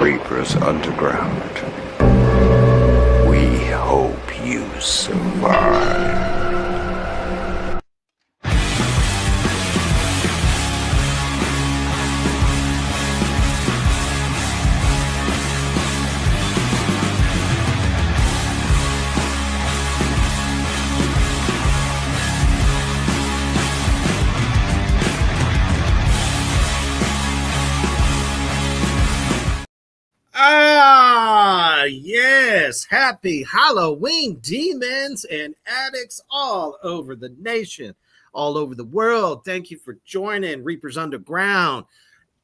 Reapers Underground. We hope you survive. Yes, happy Halloween, demons and addicts all over the nation, all over the world. Thank you for joining Reapers Underground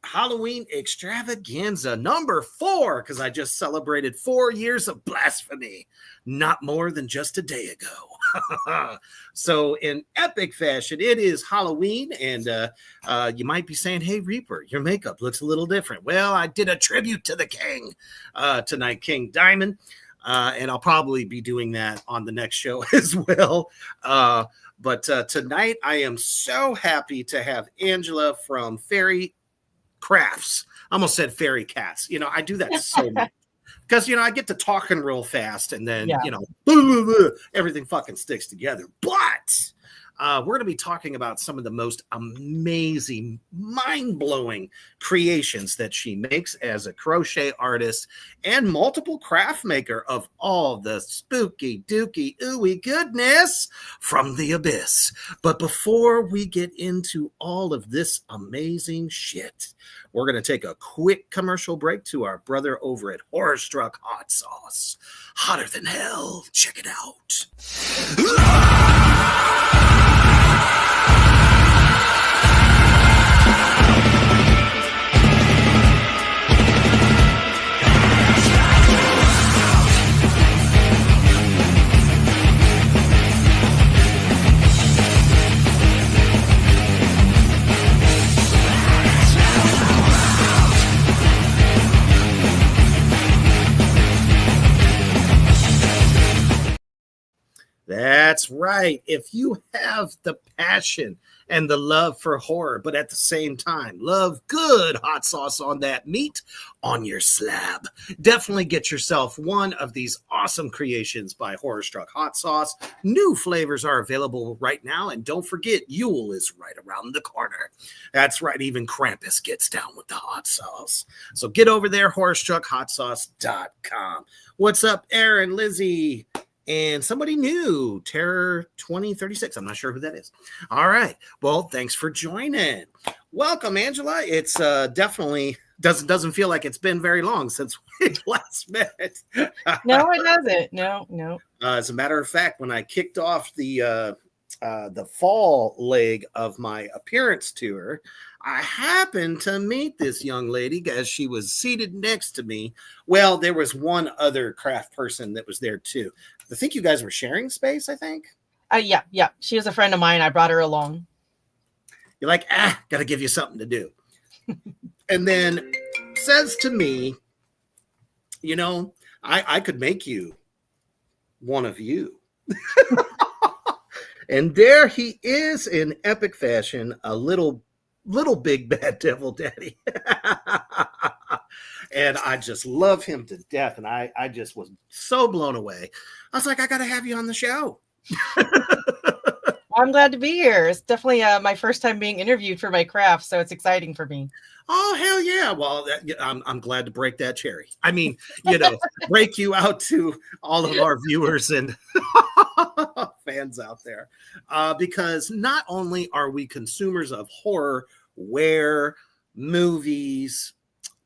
Halloween Extravaganza number 4, because I just celebrated 4 years of blasphemy, not more than just a day ago. So in epic fashion, it is Halloween, and you might be saying, hey, Reaper, your makeup looks a little different. Well, I did a tribute to the king tonight, King Diamond, and I'll probably be doing that on the next show as well. But tonight, I am so happy to have Angela from FairyKrafts. I almost said FairyKrafts. You know, I do that so much. Because, I get to talking real fast and then, everything fucking sticks together. But we're going to be talking about some of the most amazing, mind-blowing creations that she makes as a crochet artist and multiple craft maker of all the spooky, dooky, ooey goodness from the abyss. But before we get into all of this amazing shit, we're going to take a quick commercial break to our brother over at Horror Struck Hot Sauce. Hotter than hell. Check it out. That's right. If you have the passion and the love for horror, but at the same time, love good hot sauce on that meat on your slab, definitely get yourself one of these awesome creations by Horror Struck Hot Sauce. New flavors are available right now. And don't forget, Yule is right around the corner. That's right. Even Krampus gets down with the hot sauce. So get over there, horrorstruckhotsauce.com. What's up, Aaron, Lizzie? And somebody new, Terror 2036. I'm not sure who that is. All right. Well, thanks for joining. Welcome, Angela. It's definitely doesn't feel like it's been very long since we last met. No, it doesn't. No. As a matter of fact, when I kicked off the fall leg of my appearance tour, I happened to meet this young lady as she was seated next to me. Well, there was one other craft person that was there too. I think you guys were sharing space, I think. Yeah. She was a friend of mine. I brought her along. You're like, gotta give you something to do. And then says to me, I could make you one of you. And there he is in epic fashion, a little big bad devil daddy. And I just love him to death. And I just was so blown away. I was like, I got to have you on the show. I'm glad to be here. It's definitely my first time being interviewed for my craft, so it's exciting for me. Oh, hell yeah. Well, I'm glad to break that cherry. I mean, break you out to all of our viewers and fans out there. Because not only are we consumers of horror, wear, movies,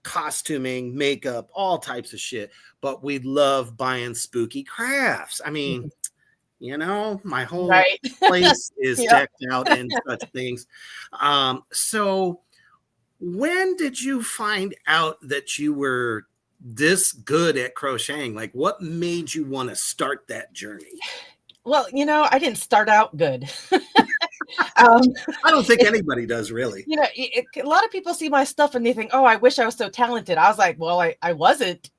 costuming, makeup, all types of shit, but we love buying spooky crafts. I mean, my whole place is decked out and such things. So when did you find out that you were this good at crocheting? Like, what made you want to start that journey? Well, I didn't start out good. I don't think anybody does, really. A lot of people see my stuff and they think, oh, I wish I was so talented. I was like, well, I wasn't.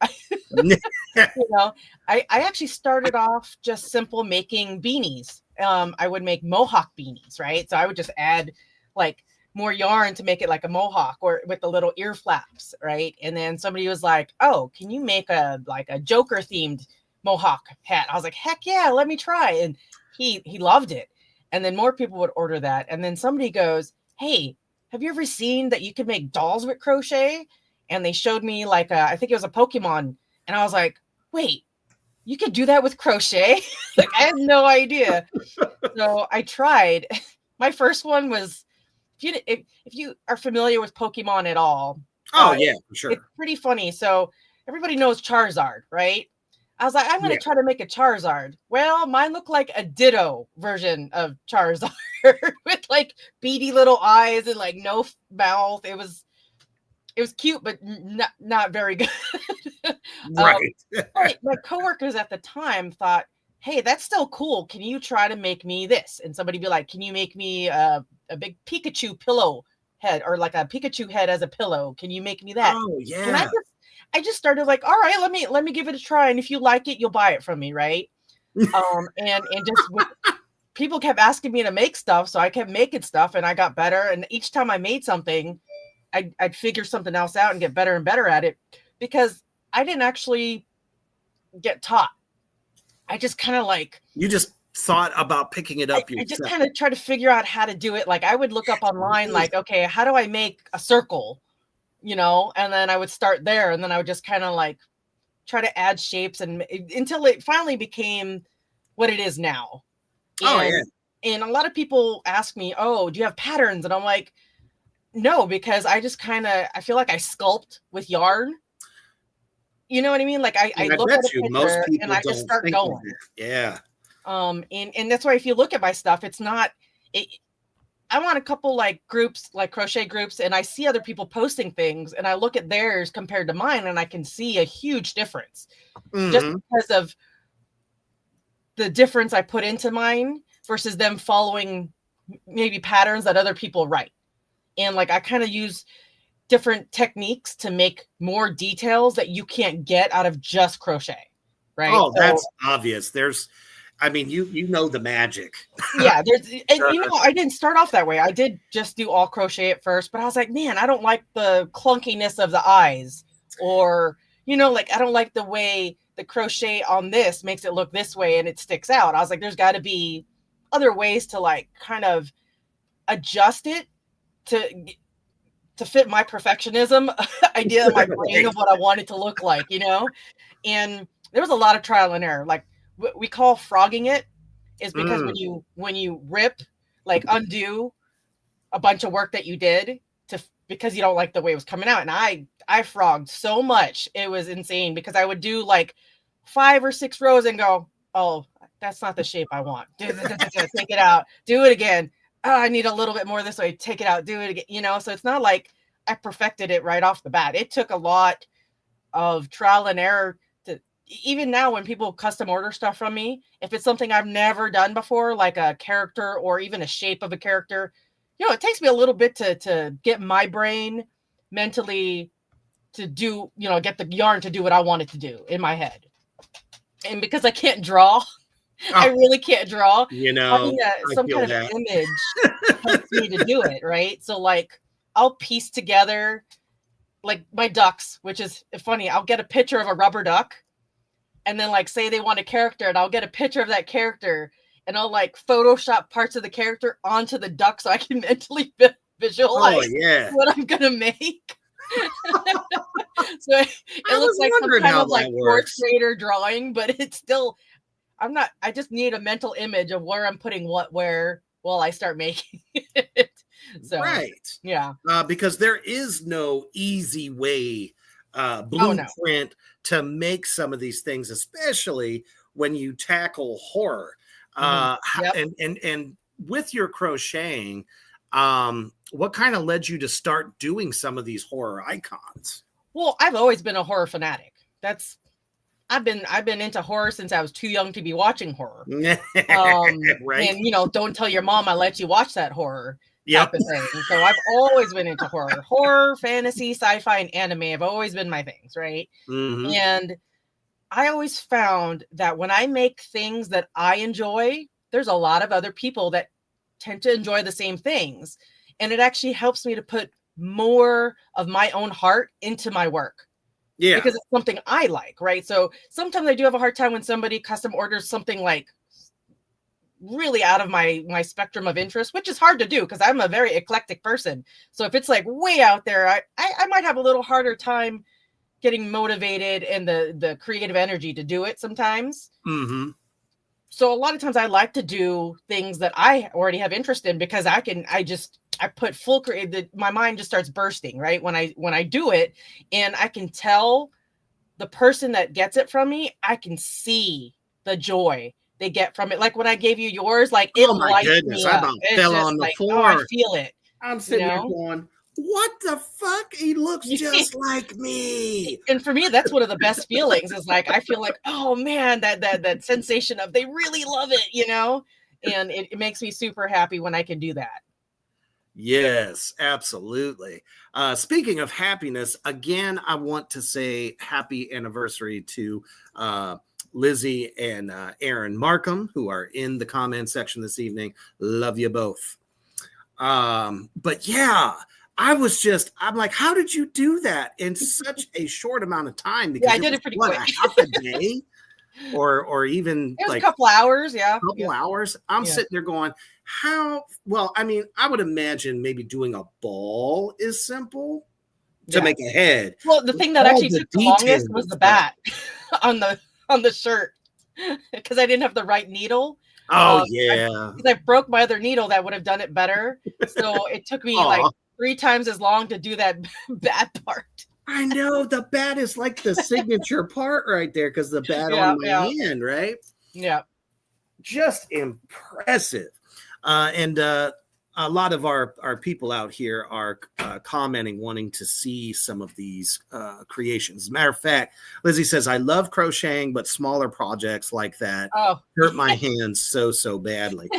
I actually started off just simple making beanies. I would make mohawk beanies, right? So I would just add like more yarn to make it like a mohawk or with the little ear flaps, right? And then somebody was like, "Oh, can you make a Joker themed mohawk hat?" I was like, "Heck yeah, let me try." And he loved it. And then more people would order that. And then somebody goes, "Hey, have you ever seen that you can make dolls with crochet?" And they showed me like I think it was a Pokemon, and I was like, "Wait, you could do that with crochet?" Like I had no idea. So I tried. My first one was, if you are familiar with Pokemon at all, Oh yeah, for sure. it's pretty funny. So everybody knows Charizard, right? I was like, I'm going to try to make a Charizard. Well, mine looked like a Ditto version of Charizard with like beady little eyes and like no mouth. It was cute, but not very good. Right. But my coworkers at the time thought, "Hey, that's still cool. Can you try to make me this?" And somebody be like, "Can you make me a big Pikachu pillow head, or like a Pikachu head as a pillow? Can you make me that?" Oh And yeah. I just started like, "All right, let me give it a try. And if you like it, you'll buy it from me, right?" And just people kept asking me to make stuff, so I kept making stuff, and I got better. And each time I made something, I'd figure something else out and get better and better at it, because I didn't actually get taught. I just kind of like, You just thought about picking it up I just yourself. kind of try to figure out how to do it. Like I would look up online, like, okay, how do I make a circle? And then I would start there, and then I would just kind of like try to add shapes until it finally became what it is now. Oh yeah. And a lot of people ask me, "Oh, do you have patterns?" And I'm like, no, because I just I feel like I sculpt with yarn. You know what I mean? Like I I look bet at a you most picture and people I just don't start think of going. it. Yeah. And that's why if you look at my stuff, it's not it, I'm on a couple like groups, like crochet groups, and I see other people posting things, and I look at theirs compared to mine, and I can see a huge difference just Mm-hmm. because of the difference I put into mine versus them following maybe patterns that other people write. And like I kind of use different techniques to make more details that you can't get out of just crochet, right? Oh, So that's obvious. I mean, you know the magic. yeah, I didn't start off that way. I did just do all crochet at first, but I was like, man, I don't like the clunkiness of the eyes, or like I don't like the way the crochet on this makes it look this way and it sticks out. I was like, there's got to be other ways to like kind of adjust it to fit my perfectionism idea in my brain of what I want it to look like, And there was a lot of trial and error. Like what we call frogging it is because when you rip, like undo a bunch of work that you did because you don't like the way it was coming out. And I frogged so much. It was insane because I would do like 5 or 6 rows and go, "Oh, that's not the shape I want." Take it out, do it again. Oh, I need a little bit more this way. Take it out, do it again. So it's not like I perfected it right off the bat. It took a lot of trial and error to, even now when people custom order stuff from me, if it's something I've never done before, like a character or even a shape of a character, it takes me a little bit to get my brain mentally to do, get the yarn to do what I want it to do in my head. And because I can't draw, I really can't draw. Having some kind of image helps me to do it, right? So like I'll piece together like my ducks, which is funny. I'll get a picture of a rubber duck, and then like say they want a character, and I'll get a picture of that character, and I'll like Photoshop parts of the character onto the duck so I can mentally visualize what I'm gonna make. So it looks like some kind of like fourth grader drawing, but it's still I just need a mental image of where I'm putting what where while I start making it. So right. Yeah. Because there is no easy way blueprint to make some of these things, especially when you tackle horror. Yep. And with your crocheting, what kind of led you to start doing some of these horror icons? Well, I've always been a horror fanatic. I've been into horror since I was too young to be watching horror. Right. And don't tell your mom I let you watch that horror type of thing. So I've always been into horror, fantasy, sci-fi, and anime have always been my things, right? Mm-hmm. And I always found that when I make things that I enjoy, there's a lot of other people that tend to enjoy the same things. and it actually helps me to put more of my own heart into my work. Yeah. Because it's something I like, right? So sometimes I do have a hard time when somebody custom orders something like really out of my spectrum of interest, which is hard to do because I'm a very eclectic person. So if it's like way out there, I might have a little harder time getting motivated and the creative energy to do it sometimes. Mm-hmm. So a lot of times I like to do things that I already have interest in because I put full my mind just starts bursting, right? When I do it, and I can tell the person that gets it from me, I can see the joy they get from it. Like when I gave you yours, like it Oh my lights goodness, me I up. about It's fell just on the like, floor. oh, I feel it. I'm sitting here going, what the fuck? He looks just like me. And for me, that's one of the best feelings is like, I feel like, oh man, that sensation of they really love it, and it makes me super happy when I can do that. Yes, absolutely. Speaking of happiness, again, I want to say happy anniversary to Lizzie and Aaron Markham, who are in the comment section this evening. Love you both. But yeah, I'm like, how did you do that in such a short amount of time? Because I did it pretty quick. Half a day? or even it was like a couple hours. Yeah. A couple hours. I'm sitting there going, how? Well, I mean, I would imagine maybe doing a ball is simple to make a head. Well, the thing that actually took the longest was the bat on the shirt because I didn't have the right needle. Oh yeah. Because I broke my other needle that would have done it better. So it took me like 3 times as long to do that bat part. I know the bat is like the signature part right there because the bat on my hand, right? Yeah. Just impressive. And a lot of our people out here are commenting, wanting to see some of these creations. As a matter of fact, Lizzie says, I love crocheting, but smaller projects like that hurt my hands so badly.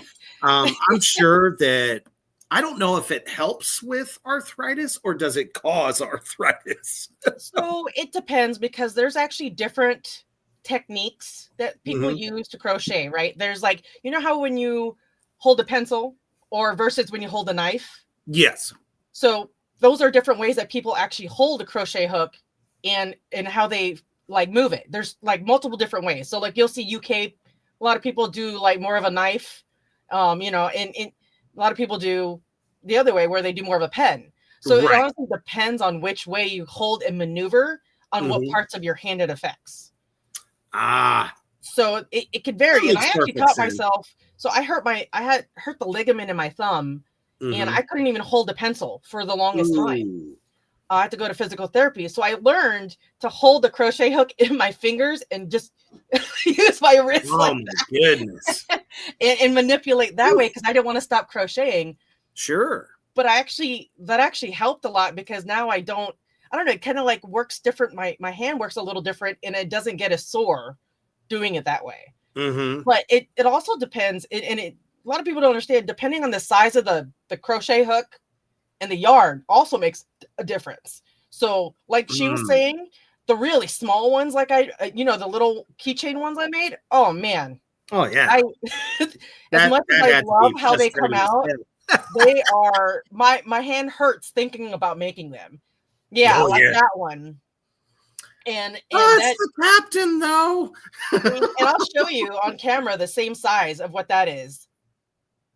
I'm sure that, I don't know if it helps with arthritis or does it cause arthritis? So it depends because there's actually different techniques that people use to crochet, right? There's like, you know how when you hold a pencil or versus when you hold a knife? Yes. So those are different ways that people actually hold a crochet hook and how they like move it. There's like multiple different ways. So like you'll see UK, a lot of people do like more of a knife, and a lot of people do the other way where they do more of a pen. So it honestly depends on which way you hold and maneuver on what parts of your hand it affects. So it could vary. And I actually caught myself. So I had hurt the ligament in my thumb and I couldn't even hold a pencil for the longest time. I had to go to physical therapy. So I learned to hold the crochet hook in my fingers and just use my wrist. Oh my goodness. and manipulate that way because I didn't want to stop crocheting. Sure. But that actually helped a lot because now I don't know, it kind of like works different. My hand works a little different and it doesn't get as sore doing it that way. But it also depends. A lot of people don't understand, depending on the size of the crochet hook and the yarn also makes a difference. So like she was saying, the really small ones, like the little keychain ones I made. Oh man. Oh yeah. As much as I love how they come out, they are my hand hurts thinking about making them. Yeah, that one. And that's the captain though. And I'll show you on camera the same size of what that is.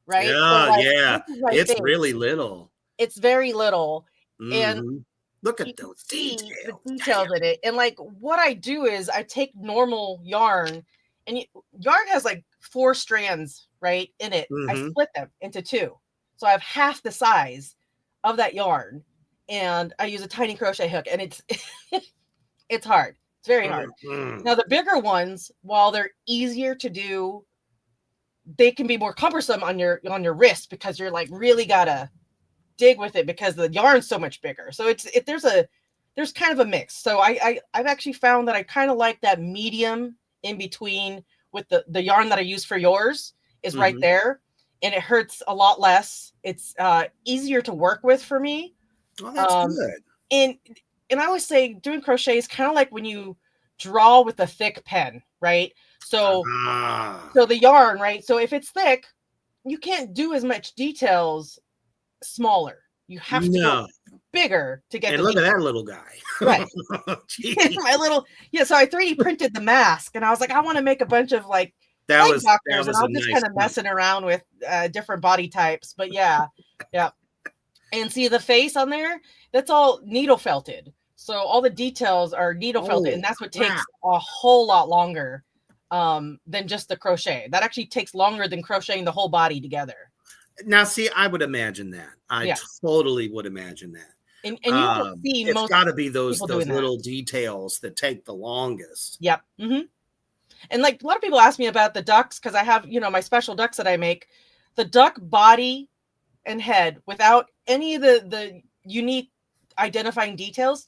Right? Yeah, it's really little. It's very little. And look at those details. The details in it. And like what I do is I take normal yarn and yarn has like 4 strands, right, in it. I split them into 2. So I have half the size of that yarn and I use a tiny crochet hook and it's hard. It's very hard. Now the bigger ones, while they're easier to do, they can be more cumbersome on your wrist because you're like really gotta dig with it because the yarn's so much bigger. So there's kind of a mix. So I've actually found that I kind of like that medium in between with the yarn that I use for yours is right there. And it hurts a lot less. It's easier to work with for me. Oh, that's good. And I always say doing crochet is kind of like when you draw with a thick pen, right? So the yarn, right? So if it's thick, you can't do as much details smaller. You have to go bigger to get and the look details. at that little guy. Right. Jeez. My little, so I 3D printed the mask, and I was like, I want to make a bunch of like that leg was doctors, and a I'm just nice kind of messing around with different body types. But yeah. And see the face on there, that's all needle felted. So all the details are needle felted, and that's what takes a whole lot longer than just the crochet. That actually takes longer than crocheting the whole body together. Now, see, I would imagine that. I totally would imagine that. And you don't see it's got to be those little that. Details that take the longest. Yep. Mm-hmm. And like a lot of people ask me about the ducks, because I have, my special ducks that I make. The duck body and head, without any of the unique identifying details,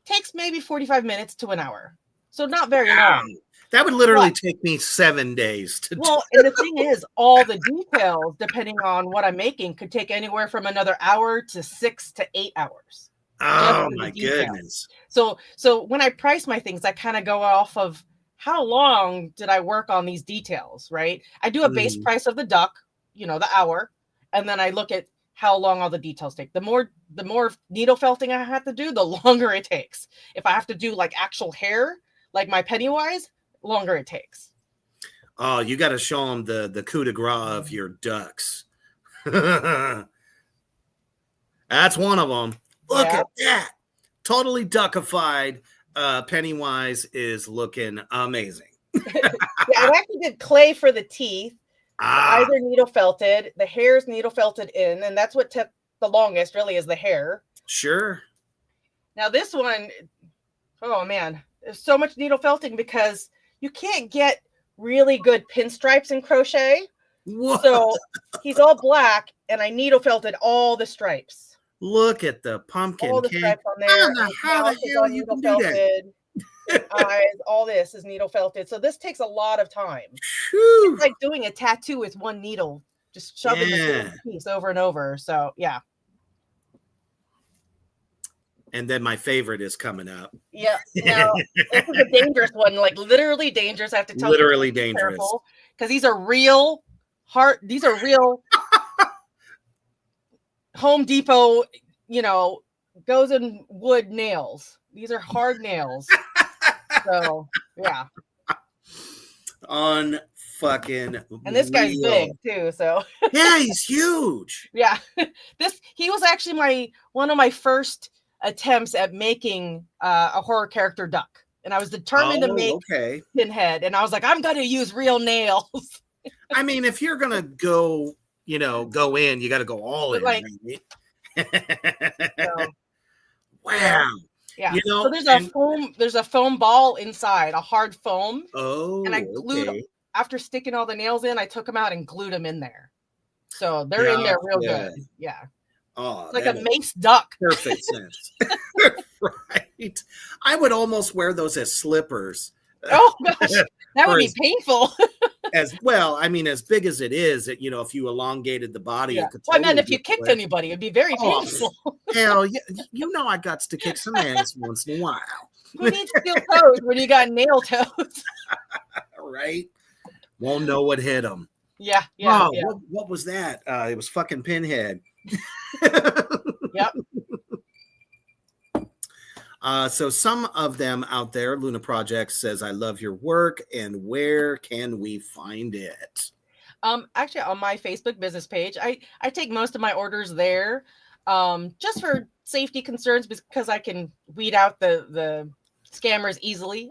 takes maybe 45 minutes to an hour. So not very long. That would literally take me 7 days to do. And the thing is, all the details, depending on what I'm making, could take anywhere from another hour to 6 to 8 hours. Oh my goodness. So when I price my things, I kind of go off of how long did I work on these details, right? I do a base price of the duck, the hour, and then I look at how long all the details take. The more needle felting I have to do, the longer it takes. If I have to do like actual hair, like my Pennywise, longer it takes. Oh, you got to show them the coup de grace of your ducks. That's one of them. Look at that. Totally duckified. Pennywise is looking amazing. I actually did clay for the teeth. The eyes are needle felted. The hair is needle felted in, and that's what took the longest, really, is the hair. Sure. Now this one, oh man, there's so much needle felting because you can't get really good pinstripes in crochet. What? So he's all black, and I needle felted all the stripes. Look at the pumpkin. All the stripes on there. How the hell you can do that? Eyes, all this is needle felted. So this takes a lot of time. Whew. It's like doing a tattoo with one needle, just shoving the same piece over and over. So yeah. And then my favorite is coming up. Yeah. Now, this is a dangerous one, like literally dangerous. I have to tell you. Literally dangerous. Because these are real Home Depot, goes in wood nails. These are hard nails. So yeah. Unfucking And this guy's big too, so yeah, he's huge. Yeah. He was actually one of my first attempts at making a horror character duck. And I was determined to make Pinhead, and I was like, I'm gonna use real nails. I mean, if you're gonna go in, you gotta go all in. Like, wow. Yeah. So there's a foam ball inside, a hard foam. Oh. And I glued after sticking all the nails in, I took them out and glued them in there. So they're in there real good. Yeah. Oh, like a mace duck. Perfect sense. Right. I would almost wear those as slippers. Oh gosh, that would be painful. As well, I mean, as big as it is, if you elongated the body, it could I meant if you kicked anybody, it'd be very painful. Hell, I got to kick some ass once in a while. Who needs steel toes when you got nail toes? Right? Won't know what hit them. Yeah. What was that? It was fucking Pinhead. Yep. So some of them out there, Luna Project says, I love your work, and where can we find it? Actually, on my Facebook business page, I take most of my orders there, just for safety concerns, because I can weed out the scammers easily.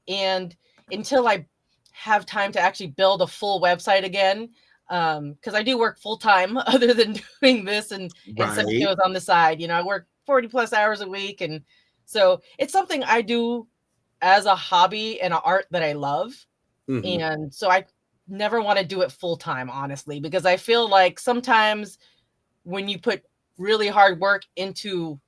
And until I have time to actually build a full website again, because I do work full time other than doing this and some shows on the side. I work 40 plus hours a week, and so it's something I do as a hobby and an art that I love. Mm-hmm. And so I never want to do it full time, honestly, because I feel like sometimes when you put really hard work into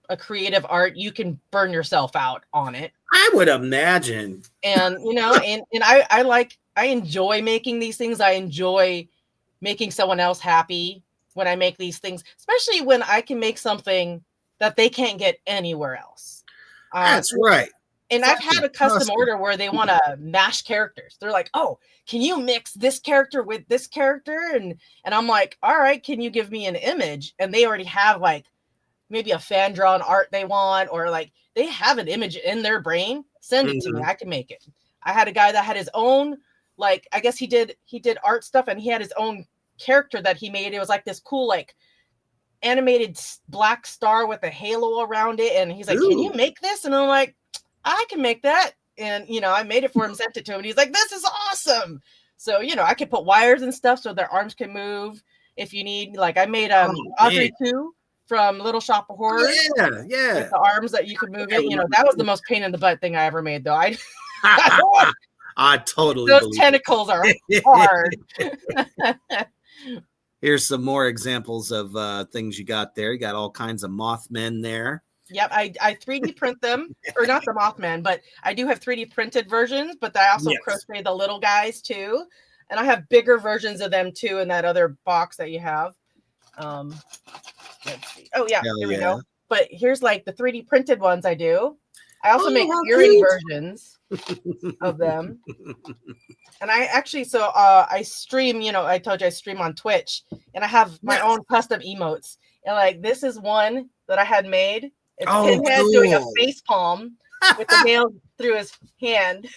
a creative art, you can burn yourself out on it. I would imagine. And, and I enjoy making these things. I enjoy making someone else happy when I make these things, especially when I can make something that they can't get anywhere else. That's right. And I've had a custom Custom. order where they want to mash characters. They're like, oh, can you mix this character with this character? And I'm like, all right, can you give me an image? And they already have like maybe a fan drawn art they want, or like they have an image in their brain. Send it to me. I can make it. I had a guy that had his own, like, I guess he did art stuff, and he had his own character that he made. It was like this cool, like, animated black star with a halo around it. And he's like, can you make this? And I'm like, I can make that. And, you know, I made it for him, sent it to him. And he's like, this is awesome. So, you know, I could put wires and stuff so their arms can move if you need. Like, I made Audrey 2 from Little Shop of Horrors. Yeah. With the arms that you could move it. You know, that was the most pain in the butt thing I ever made, though. I totally those tentacles are hard. Here's some more examples of things you got there. You got all kinds of Mothmen there. Yep, I 3D print them, or not the Mothman, but I do have 3D printed versions, but I also crochet the little guys too. And I have bigger versions of them too in that other box that you have. Let's see. Oh yeah, here we go. But here's like the 3D printed ones I do. I also make earring versions of them. And I actually, I stream, you know, I told you I stream on Twitch, and I have my own custom emotes. And like, this is one that I had made. It's Pinhead doing a face palm with the nail through his hand.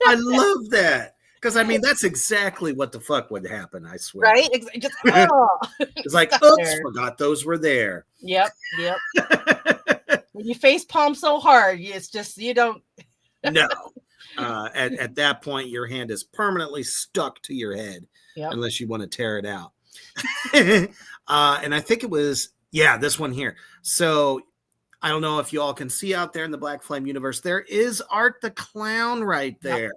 I love that. Because, I mean, that's exactly what the fuck would happen, I swear. Right? Just, it's like, oops, forgot those were there. Yep. When you face palm so hard, it's just, you don't. No. At that point, your hand is permanently stuck to your head unless you want to tear it out. And I think it was, this one here. So I don't know if you all can see out there in the Black Flame universe, there is Art the Clown right there.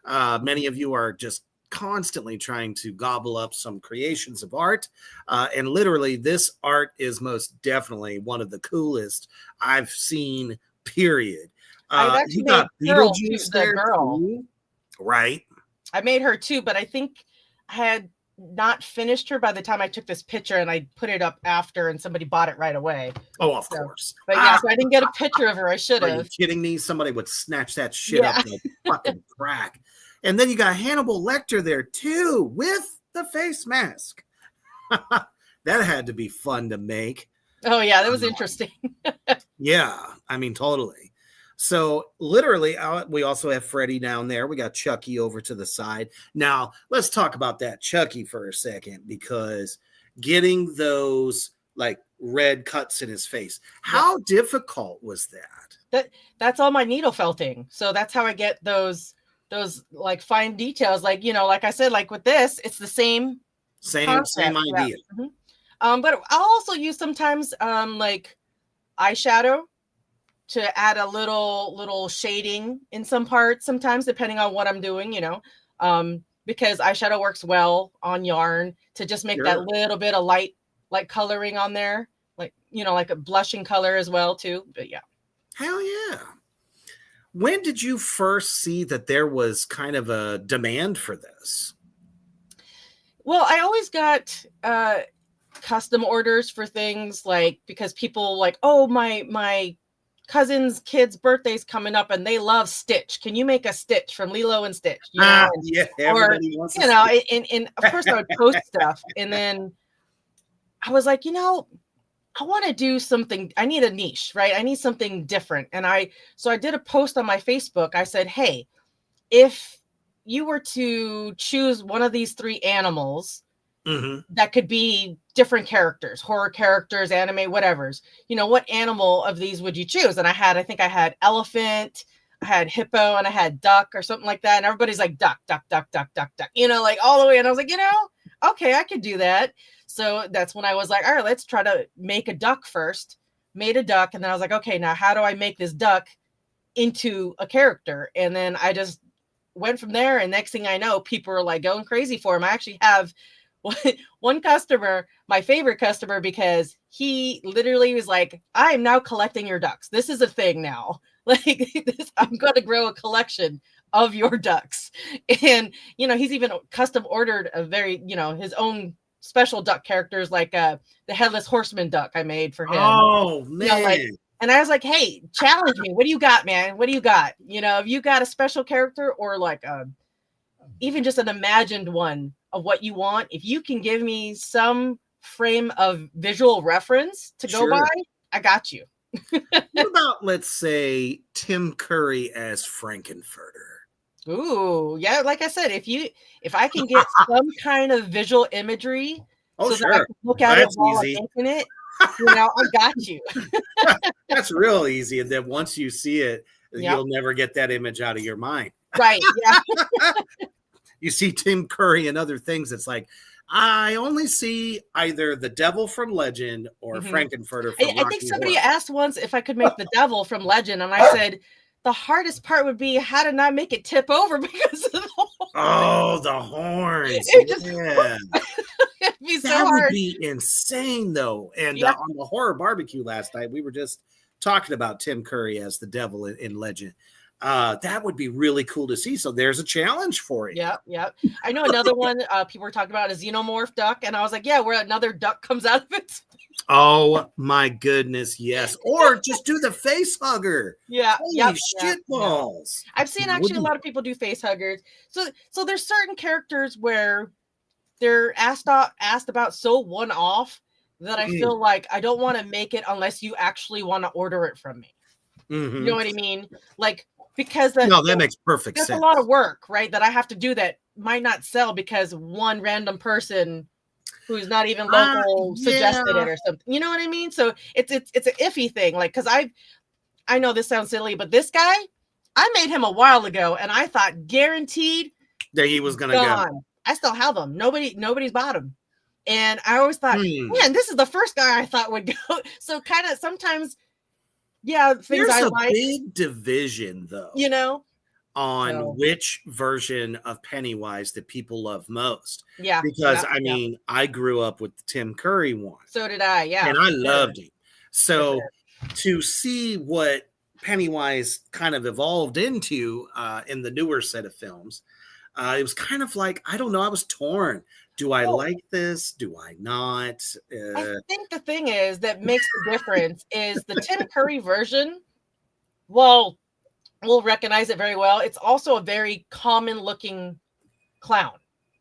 Many of you are just constantly trying to gobble up some creations of art. And literally, this art is most definitely one of the coolest I've seen, period. You got Beetlejuice there, too. Right. I made her too, but I think I had not finished her by the time I took this picture, and I put it up after, and somebody bought it right away. Oh, of course. But so I didn't get a picture of her. I should have. Are you kidding me? Somebody would snatch that shit up like fucking crack. And then you got Hannibal Lecter there too, with the face mask. That had to be fun to make. Oh yeah, that was interesting. Yeah, I mean, totally. So literally, we also have Freddy down there. We got Chucky over to the side. Now, let's talk about that Chucky for a second, because getting those like red cuts in his face, how difficult was that? That's all my needle felting. So that's how I get those like fine details. Like, you know, like I said, like with this, it's the same idea. But I'll also use sometimes like eyeshadow to add a little shading in some parts, sometimes depending on what I'm doing, you know, because eyeshadow works well on yarn to just make that little bit of light coloring on there, like, you know, like a blushing color as well too. But yeah. Hell yeah. When did you first see that there was kind of a demand for this? Well, I always got custom orders for things, like, because people like, oh, my cousin's kid's birthday's coming up and they love Stitch. Can you make a Stitch from Lilo and Stitch? You know? Everybody wants you know, and of course I would post stuff, and then I was like, you know, I want to do something. I need a niche, right? I need something different. And so I did a post on my Facebook. I said, hey, if you were to choose one of these 3 animals that could be different characters, horror characters, anime, whatever's, you know, what animal of these would you choose? And I think I had elephant, I had hippo, and I had duck or something like that. And everybody's like, duck, duck, duck, duck, duck, duck, you know, like all the way. And I was like, you know, okay, I could do that. So that's when I was like, all right, let's try to make a duck first. Made a duck. And then I was like, okay, now how do I make this duck into a character? And then I just went from there. And next thing I know, people are like going crazy for him. I actually have one customer, my favorite customer, because he literally was like, I'm now collecting your ducks. This is a thing now. Like, I'm going to grow a collection of your ducks. And, you know, he's even custom ordered a very, you know, his own special duck characters, like the Headless Horseman duck I made for him. Oh, man. You know, like, And I was like, hey, challenge me. What do you got, man? What do you got? You know, if you got a special character or like even just an imagined one of what you want, if you can give me some frame of visual reference to go by, I got you. What about, let's say, Tim Curry as Frankenfurter? Ooh, yeah. Like I said, if I can get some kind of visual imagery that I can look at it while I'm making it, you know, I got you. That's real easy. And then once you see it, you'll never get that image out of your mind. Right. Yeah. You see Tim Curry and other things. It's like, I only see either the devil from Legend or Frankenfurter from I think somebody asked once if I could make the devil from Legend, and I said the hardest part would be how to not make it tip over because of the horns. Oh, the horns. Yeah. It'd be so that hard. Would be insane, though. And on the horror barbecue last night, we were just talking about Tim Curry as the devil in Legend. That would be really cool to see. So there's a challenge for you. Yeah. I know another one people were talking about, a xenomorph duck, and I was like, yeah, where another duck comes out of it. Oh my goodness, yes. Or just do the face hugger. Yeah. Holy shit balls. I've seen actually a lot of people do face huggers. So there's certain characters where they're asked about so one-off that I feel like I don't want to make it unless you actually want to order it from me. You know what I mean? Like, because that makes perfect sense. That's a lot of work, right? That I have to do that might not sell because one random person who's not even local suggested it or something. You know what I mean? So it's an iffy thing. Like, because I know this sounds silly, but this guy, I made him a while ago, and I thought guaranteed that he was gonna go. I still have them. Nobody's bought them. And I always thought, man, this is the first guy I thought would go. So kind of sometimes, things There's I a like. big division, though. You know, on which version of Pennywise that people love most. Yeah. Because I mean, I grew up with the Tim Curry one. So did I, yeah. And I loved him. So to see what Pennywise kind of evolved into in the newer set of films, it was kind of like, I don't know, I was torn. Do I like this? Do I not? I think the thing is that makes the difference is the Tim Curry version, well, we'll recognize it very well. It's also a very common looking clown.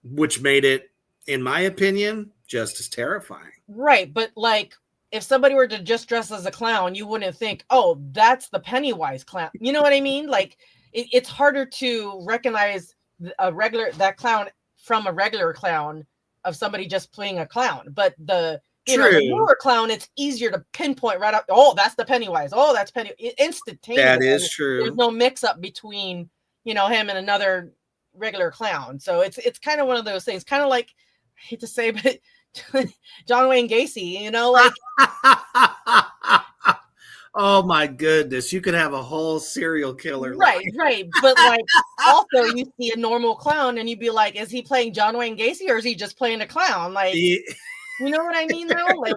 Which made it, in my opinion, just as terrifying. Right. But like, if somebody were to just dress as a clown, you wouldn't think, oh, that's the Pennywise clown. You know what I mean? Like, it's harder to recognize that clown from a regular clown of somebody just playing a clown. But the newer clown, it's easier to pinpoint right up. Oh, that's the Pennywise. Oh, that's instantaneous. That is true. There's no mix up between, him and another regular clown. So it's kind of one of those things, kind of like, I hate to say, but John Wayne Gacy, like. Oh my goodness, you could have a whole serial killer. Right. But like, also you see a normal clown and you'd be like, is he playing John Wayne Gacy or is he just playing a clown? Like, you know what I mean though? Like,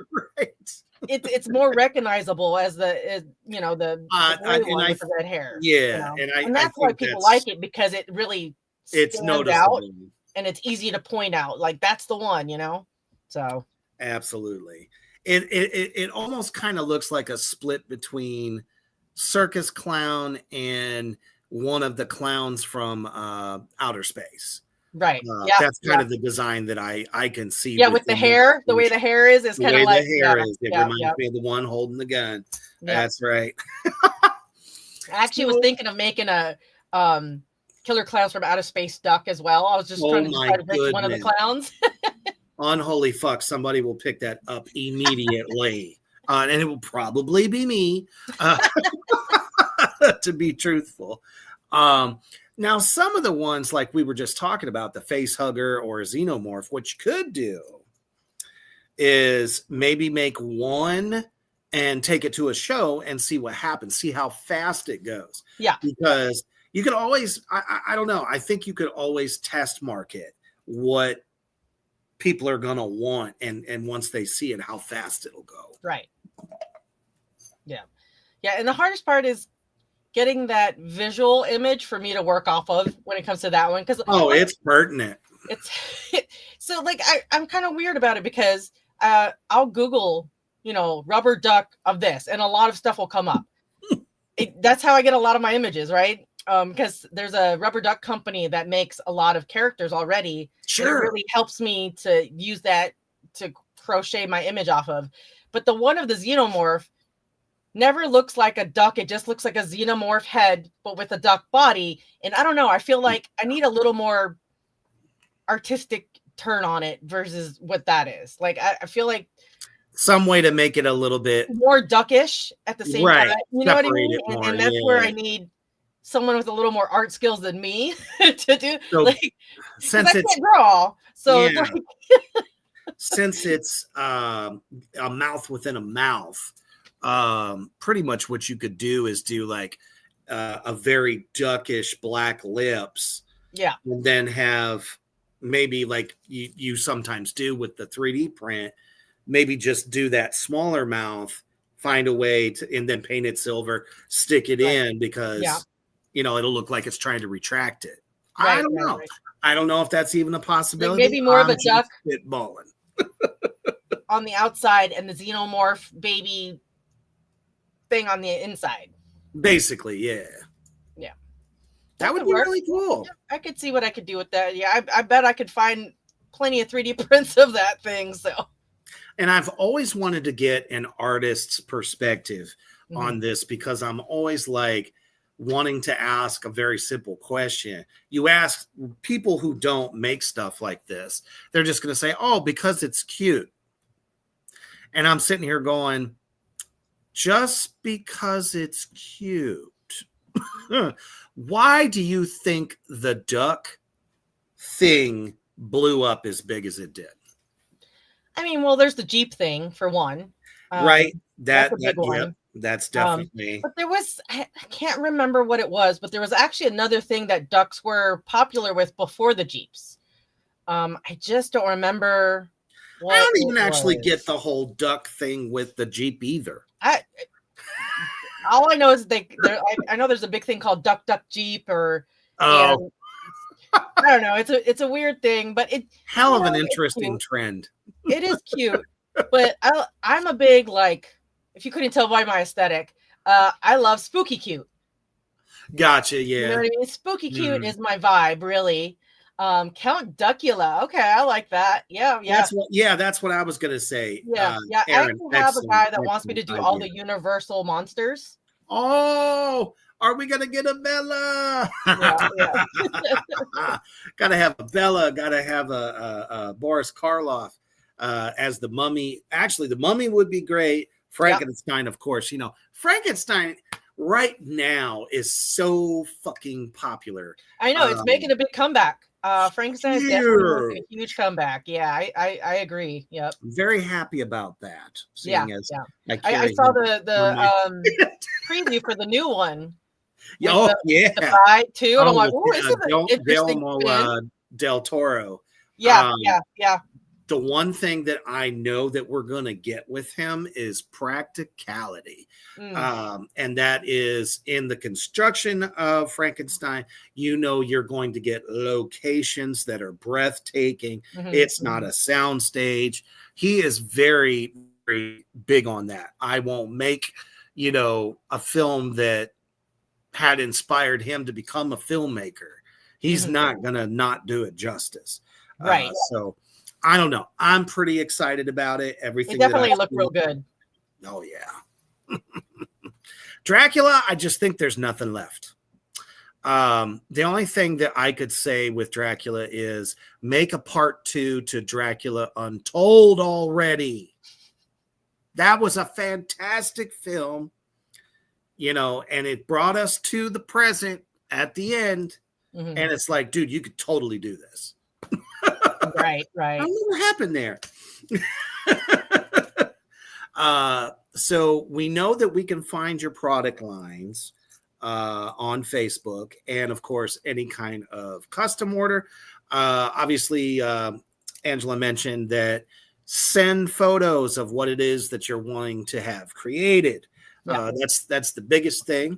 it's more recognizable as the one with the red hair. Yeah. And that's why people like it, because it really it's noticeable out and it's easy to point out. Like, that's the one, so. Absolutely. It almost kind of looks like a split between Circus Clown and one of the clowns from Outer Space. Right. That's kind of the design that I can see. Yeah, with the hair, the way the hair is kind of like the hair is. It reminds me of the one holding the gun. Yeah. That's right. I actually was thinking of making a Killer Clowns from Outer Space duck as well. I was just trying to decide to pick one of the clowns. Unholy fuck, somebody will pick that up immediately. And it will probably be me, to be truthful. Now, some of the ones like we were just talking about, the face hugger or xenomorph, what you could do is maybe make one and take it to a show and see what happens, see how fast it goes. Yeah. Because you could always, I don't know, I think you could always test market what people are going to want. And once they see it, how fast it'll go. Right. Yeah. Yeah. And the hardest part is getting that visual image for me to work off of when it comes to that one. It's pertinent. So like, I'm kind of weird about it because I'll Google rubber duck of this, and a lot of stuff will come up. That's how I get a lot of my images, right? Because there's a rubber duck company that makes a lot of characters already. Sure. It really helps me to use that to crochet my image off of. But the one of the xenomorph never looks like a duck. It just looks like a xenomorph head, but with a duck body. And I don't know. I feel like I need a little more artistic turn on it versus what that is. Like, I feel like some way to make it a little bit more duckish at the same time. You know what I mean? More, and that's where I need someone with a little more art skills than me to do. So, like, since I can't draw, so yeah. Since it's a mouth within a mouth, pretty much what you could do is do like a very duckish black lips, and then have maybe like you sometimes do with the 3D print. Maybe just do that smaller mouth, find a way to, and then paint it silver, stick it in because, it'll look like it's trying to retract it. I don't know. I don't know if that's even a possibility. Like maybe more of a duck spitballing on the outside and the xenomorph baby thing on the inside. Basically, yeah. Yeah. That would be really cool. Yeah, I could see what I could do with that. Yeah, I bet I could find plenty of 3D prints of that thing, so... And I've always wanted to get an artist's perspective on this because I'm always like wanting to ask a very simple question. You ask people who don't make stuff like this, they're just going to say, oh, because it's cute. And I'm sitting here going, just because it's cute. Why do you think the duck thing blew up as big as it did? I mean, well, there's the Jeep thing for one, right? That's a big one. Yeah, that's definitely. But there was, I can't remember what it was, but there was actually another thing that ducks were popular with before the Jeeps. I just don't remember. I don't even actually get the whole duck thing with the Jeep either. All I know is I know there's a big thing called Duck Duck Jeep or. I don't know. It's a weird thing, but hell of an interesting trend. It is cute, but I'm a big, like, if you couldn't tell by my aesthetic, I love spooky cute. Gotcha. Yeah. You know what I mean? Spooky cute is my vibe, really. Count Duckula. Okay, I like that. Yeah. That's what I was gonna say. Yeah. Aaron, I have a guy that wants me to do all the Universal monsters. Oh, are we gonna get a Bella? Yeah. Gotta have a Bella. Gotta have a Boris Karloff as the Mummy. Actually, the Mummy would be great. Frankenstein, of course. Frankenstein right now is so fucking popular. I know it's making a big comeback. Frankenstein is definitely making a huge comeback. Yeah, I agree. Yep. I'm very happy about that. I saw the preview for the new one. The fight too. And I'm like, oh, this is an interesting Del Toro. Yeah. The one thing that I know that we're going to get with him is practicality. And that is in the construction of Frankenstein. You're going to get locations that are breathtaking. It's not a sound stage. He is very, very big on that. I won't make, a film that had inspired him to become a filmmaker. He's not going to not do it justice. Right. So I don't know. I'm pretty excited about it. Everything. It definitely looked real good. Oh yeah. Dracula, I just think there's nothing left. The only thing that I could say with Dracula is make a part 2 to Dracula Untold already. That was a fantastic film, and it brought us to the present at the end. And it's like, dude, you could totally do this. Right. I don't know what happened there. So we know that we can find your product lines on Facebook, and of course, any kind of custom order. Obviously, Angela mentioned that send photos of what it is that you're wanting to have created. That's the biggest thing.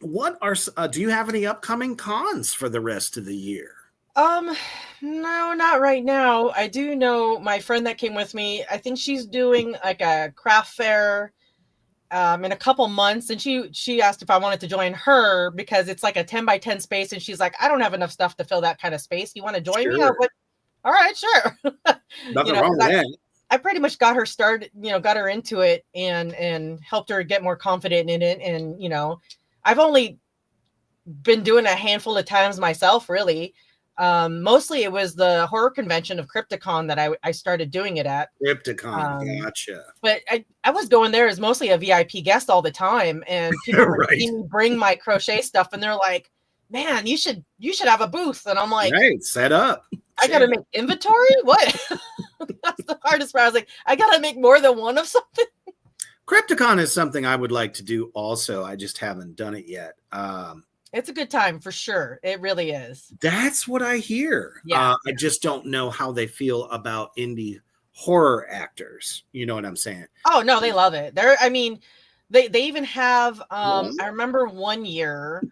What are do you have any upcoming cons for the rest of the year? Um, no, not right now. I do know my friend that came with me. I think she's doing like a craft fair in a couple months, and she asked if I wanted to join her because it's like a 10 by 10 space, and she's like, I don't have enough stuff to fill that kind of space. You want to join me? I was Sure. like, all right, sure. Nothing wrong 'Cause with that. I pretty much got her started, got her into it and helped her get more confident in it. And I've only been doing a handful of times myself, really. Mostly it was the horror convention of Crypticon that I started doing it at. Crypticon, gotcha. But I was going there as mostly a VIP guest all the time, and people would Right. see me bring my crochet stuff, and they're like, "Man, you should have a booth." And I'm like, Right, set up. I got to make inventory? What? That's the hardest part. I was like, I got to make more than one of something. Crypticon is something I would like to do also. I just haven't done it yet. It's a good time for sure. It really is. That's what I hear. Yeah. I just don't know how they feel about indie horror actors. You know what I'm saying? Oh no, they love it. They even have I remember one year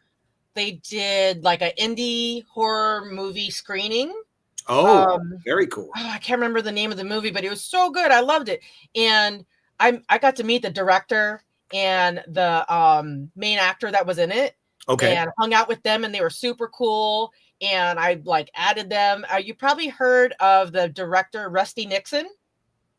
they did like an indie horror movie screening. Oh, very cool. I can't remember the name of the movie, but it was so good. I loved it. And I got to meet the director and the main actor that was in it. Okay. And hung out with them, and they were super cool. And I like added them. You probably heard of the director Rusty Nixon.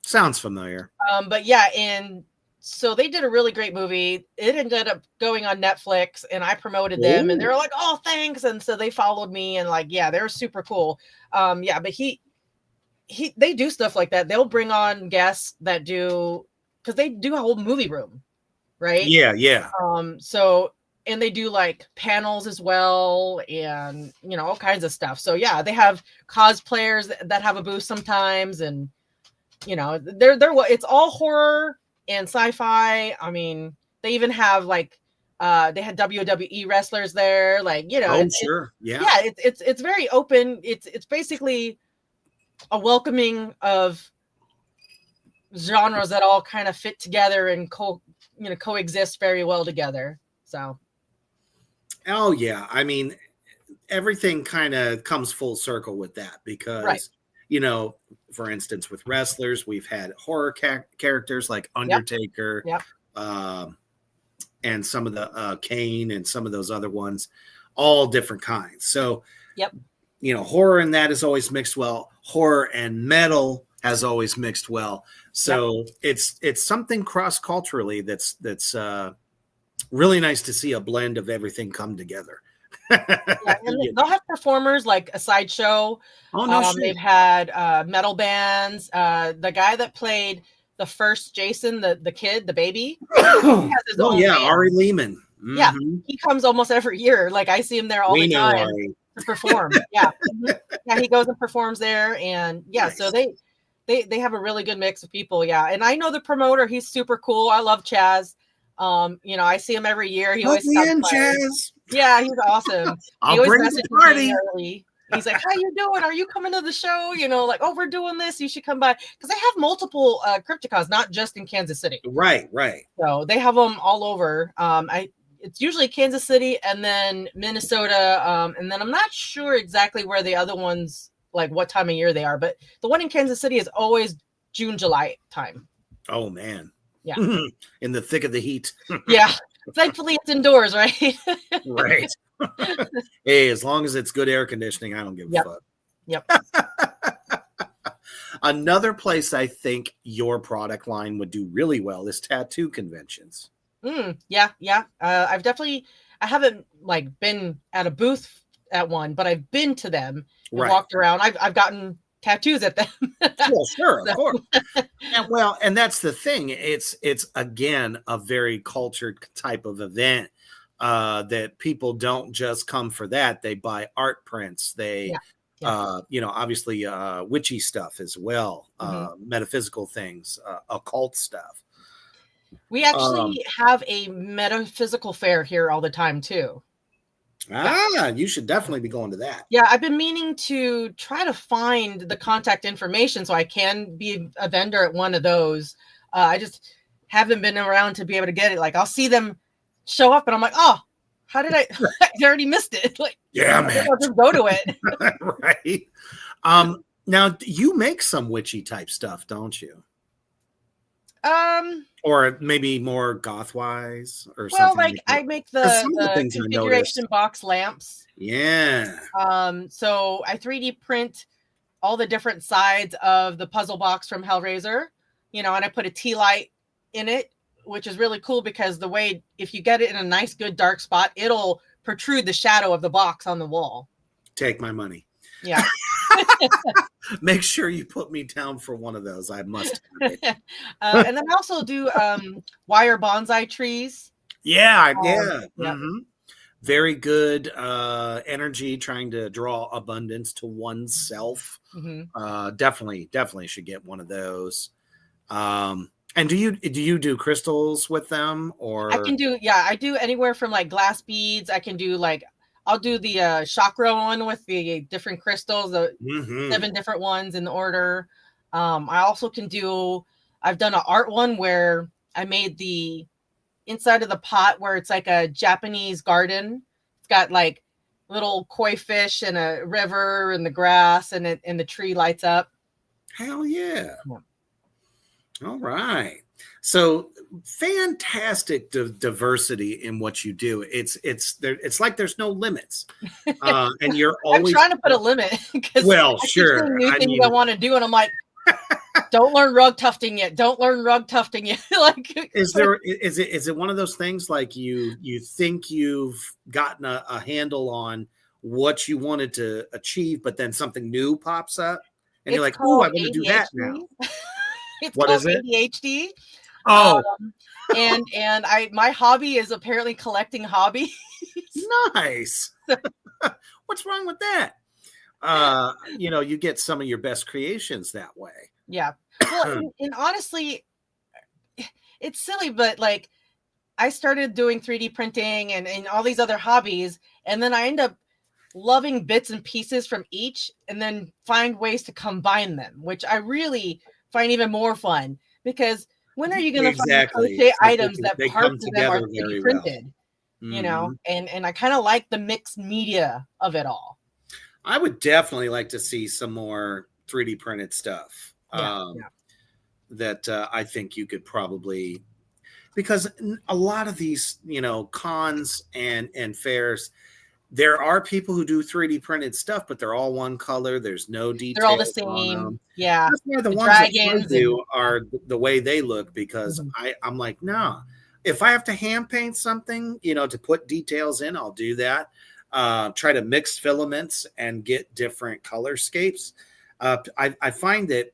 Sounds familiar. But yeah, and so they did a really great movie. It ended up going on Netflix, and I promoted them, and they were like, "Oh, thanks!" And so they followed me, and like, yeah, they're super cool. Yeah, but they do stuff like that. They'll bring on guests that do, because they do a whole movie room, right? Yeah. So. And they do like panels as well, and all kinds of stuff. So yeah, they have cosplayers that have a booth sometimes, and they're it's all horror and sci-fi. I mean, they even have like they had WWE wrestlers there, like sure, yeah, it's very open. It's basically a welcoming of genres that all kind of fit together and coexist very well together. So. Oh yeah, I mean, everything kind of comes full circle with that because, for instance, with wrestlers, we've had horror characters like Undertaker, and some of the Kane and some of those other ones, all different kinds. So, horror and that is always mixed well. Horror and metal has always mixed well. So it's something cross culturally that's really nice to see a blend of everything come together. They'll have performers like a sideshow. Oh no, they've had metal bands. The guy that played the first Jason, the kid, the baby. Ari Lehman. Mm-hmm. Yeah, he comes almost every year. Like I see him there all the time to perform. Yeah, he goes and performs there, and nice. So they have a really good mix of people. Yeah, and I know the promoter. He's super cool. I love Chaz. I see him every year. He always stops by. Chaz. Yeah, he's awesome. I'll bring the party. He's like, "How you doing? Are you coming to the show? Like, oh, we're doing this. You should come by." Because they have multiple Crypticons, not just in Kansas City. Right. So they have them all over. It's usually Kansas City and then Minnesota, and then I'm not sure exactly where the other ones, like what time of year they are. But the one in Kansas City is always June, July time. Oh man. Yeah. In the thick of the heat. Yeah. Thankfully it's indoors, right? Right. Hey, as long as it's good air conditioning, I don't give a fuck. Yep. Another place I think your product line would do really well is tattoo conventions. Yeah. I haven't like been at a booth at one, but I've been to them and walked around. I've gotten tattoos at them. Well, sure, of course. And that's the thing. It's again a very cultured type of event that people don't just come for that. They buy art prints. They, obviously witchy stuff as well, metaphysical things, occult stuff. We actually have a metaphysical fair here all the time too. You should definitely be going to that. Yeah, I've been meaning to try to find the contact information so I can be a vendor at one of those. I just haven't been around to be able to get it. Like I'll see them show up and I'm like, oh, how did I already missed it? Like, Yeah, I think man. I'll just go to it. Right. Now you make some witchy type stuff, don't you? Or maybe more goth wise or Well, something like like that. I make 'Cause some of the the things I noticed. configuration box lamps. Yeah. So I 3D print all the different sides of the puzzle box from Hellraiser, and I put a tea light in it, which is really cool because the way, if you get it in a nice, good dark spot, it'll protrude the shadow of the box on the wall. Take my money. Yeah. Make sure you put me down for one of those. I must have it. And then I also do wire bonsai trees. Yeah. Yeah. Mm-hmm. Very good energy, trying to draw abundance to oneself. Mm-hmm. Definitely should get one of those. And do you do crystals with them, or I do anywhere from like glass beads. I can do like, I'll do the chakra one with the different crystals, the 7 different ones in the order. I also I've done an art one where I made the inside of the pot where it's like a Japanese garden. It's got like little koi fish and a river and the grass, and the tree lights up. Hell yeah. All right. So fantastic diversity in what you do. It's like there's no limits. And you're always I'm trying to put a limit because well, I sure. keep seeing new things I want to do, and I'm like, don't learn rug tufting yet. Don't learn rug tufting yet. Like, is it one of those things like you think you've gotten a handle on what you wanted to achieve, but then something new pops up and you're like, oh, I want to do that now. It's What called is it? ADHD. Oh, and my hobby is apparently collecting hobbies. Nice. What's wrong with that? You get some of your best creations that way. Yeah. Well, and honestly, it's silly, but like I started doing 3D printing and all these other hobbies, and then I end up loving bits and pieces from each and then find ways to combine them, which I really find even more fun, because when are you going to find crochet items that parts of them are 3D printed? Well. And I kind of like the mixed media of it all. I would definitely like to see some more 3D printed stuff. That I think you could probably, because a lot of these, cons and fairs, there are people who do 3D printed stuff, but they're all one color. There's no details. They're all the same. Yeah. That's why the ones that I do are the way they look, because I'm like, nah. If I have to hand paint something, to put details in, I'll do that. Try to mix filaments and get different colorscapes. I find that,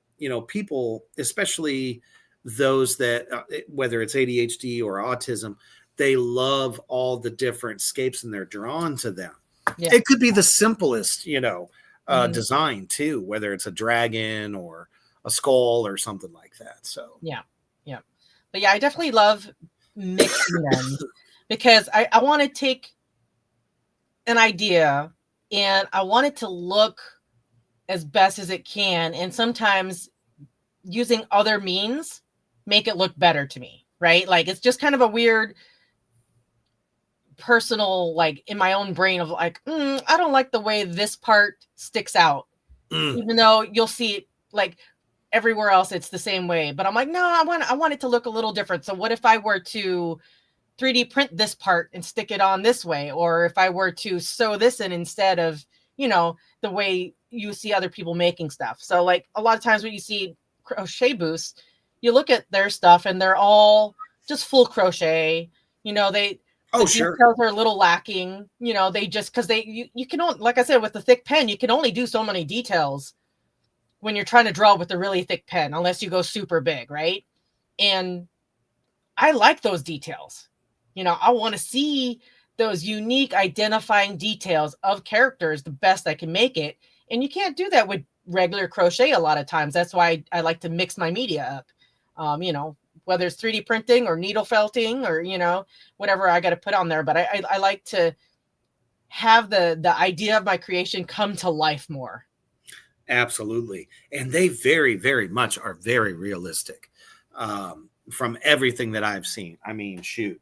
people, especially those that, whether it's ADHD or autism, they love all the different scapes and they're drawn to them. Yeah. It could be the simplest, design too, whether it's a dragon or a skull or something like that. So, yeah. But yeah, I definitely love mixing them because I want to take an idea and I want it to look as best as it can. And sometimes using other means make it look better to me, right? Like, it's just kind of a weird personal, like in my own brain of like, I don't like the way this part sticks out, even though you'll see it like everywhere else it's the same way. But I'm like, no, I want it to look a little different. So what if I were to 3D print this part and stick it on this way? Or if I were to sew this in instead of, the way you see other people making stuff. So like a lot of times when you see crochet booths, you look at their stuff and they're all just full crochet. The details are a little lacking. They just, because you can only, like I said, with the thick pen, you can only do so many details when you're trying to draw with a really thick pen, unless you go super big, right? And I like those details. I want to see those unique identifying details of characters the best I can make it. And you can't do that with regular crochet a lot of times. That's why I like to mix my media up, whether it's 3D printing or needle felting or, whatever I got to put on there. But I like to have the idea of my creation come to life more. Absolutely. And they very, very much are very realistic from everything that I've seen. I mean, shoot.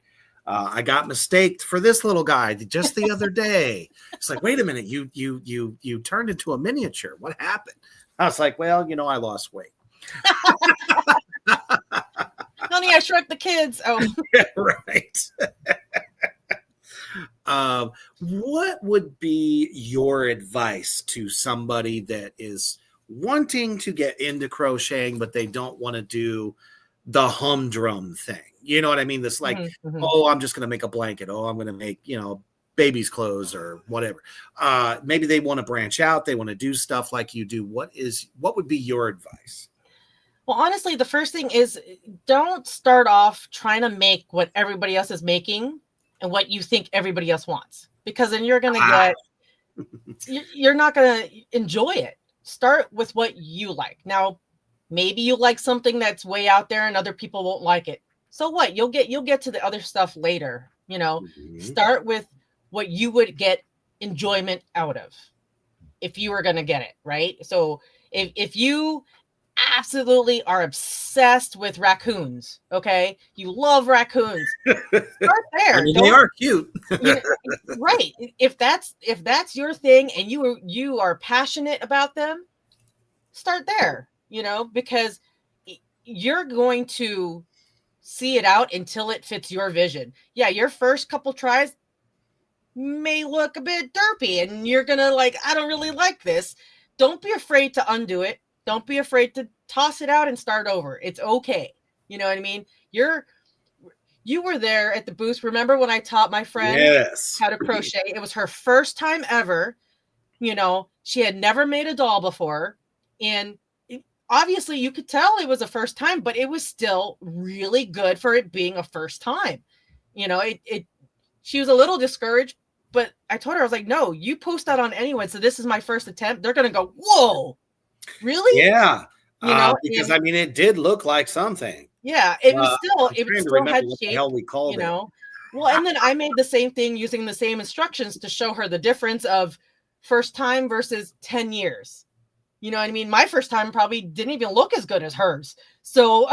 I got mistaked for this little guy just the other day. It's like, wait a minute, you turned into a miniature. What happened? I was like, well, I lost weight. Honey, I shrunk the kids. Oh, Yeah, right. What would be your advice to somebody that is wanting to get into crocheting, but they don't want to do the humdrum thing? You know what I mean? This like, oh, I'm just going to make a blanket. Oh, I'm going to make, baby's clothes or whatever. Maybe they want to branch out. They want to do stuff like you do. What would be your advice? Well, honestly, the first thing is don't start off trying to make what everybody else is making and what you think everybody else wants, because then you're going to you're not going to enjoy it. Start with what you like. Now, maybe you like something that's way out there and other people won't like it. So what? You'll get to the other stuff later, Start with what you would get enjoyment out of if you were going to get it, right? So if you absolutely are obsessed with raccoons, okay, you love raccoons, start there. I mean, they are cute. Right. If that's your thing and you are passionate about them, start there, because you're going to see it out until it fits your vision. Yeah, your first couple tries may look a bit derpy and you're gonna I don't really like this. Don't be afraid to undo it. Don't be afraid to toss it out and start over. It's okay. You know what I mean? You were there at the booth. Remember when I taught my friend how to crochet? It was her first time ever. She had never made a doll before. And obviously you could tell it was a first time, but it was still really good for it being a first time. She was a little discouraged, but I told her, I was like, no, you post that on anyone. So this is my first attempt. They're going to go, whoa, really? Yeah. Because it did look like something. Yeah. It still had shape, the hell we called it. Well, and then I made the same thing using the same instructions to show her the difference of first time versus 10 years. You know what I mean? My first time probably didn't even look as good as hers. So,